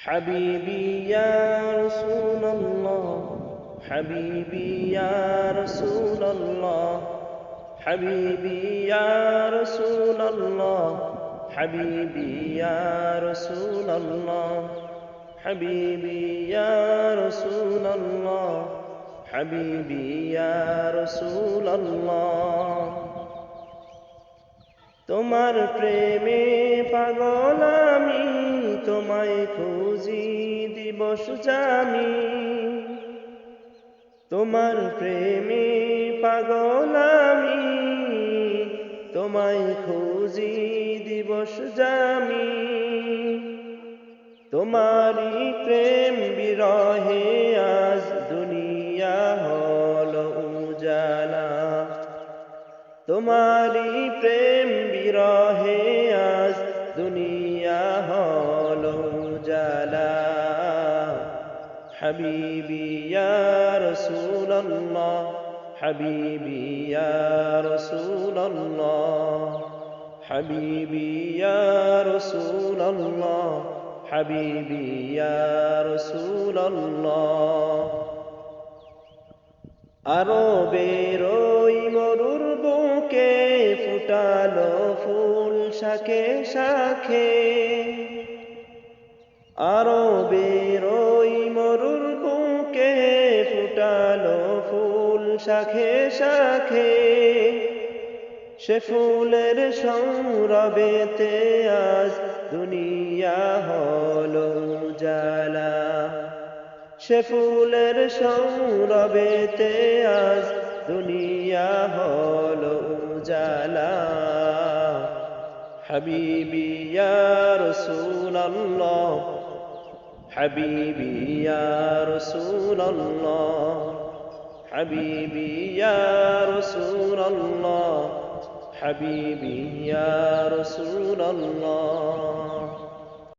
حبيبي يا رسول الله، حبيبي يا رسول الله، حبيبي يا رسول الله، حبيبي يا رسول الله، حبيبي يا رسول الله، حبيبي يا رسول الله। তোমার প্রেমে পাগল আমি, তোমায় খুঁজি দিবস জানি। তোমার প্রেমে পাগল আমি, তোমায় খুঁজি দিবস জানি। তোমারি প্রেম বিরহে আজ দুনিয়া হলো উজালা। তোমারি প্রেম বিরহে আজ দুনিয়া হলো উজালা। حبيبي يا رسول الله، حبيبي يا رسول الله، حبيبي يا رسول الله، حبيبي يا رسول الله। আরবের ওই মরুর বুকে ফুটালো ফুল শাখে শাখে। আরবের ওই মরুর বুকে ফুটালো ফুল শাখে শাখে। সে ফুলের সৌরভেতে আজ দুনিয়া হলো উজালা। সে ফুলের সৌরভেতে আজ দুনিয়া হলো উজালা। حبيبي يا رسول الله، حبيبي يا رسول الله، حبيبي يا رسول الله، حبيبي يا رسول الله।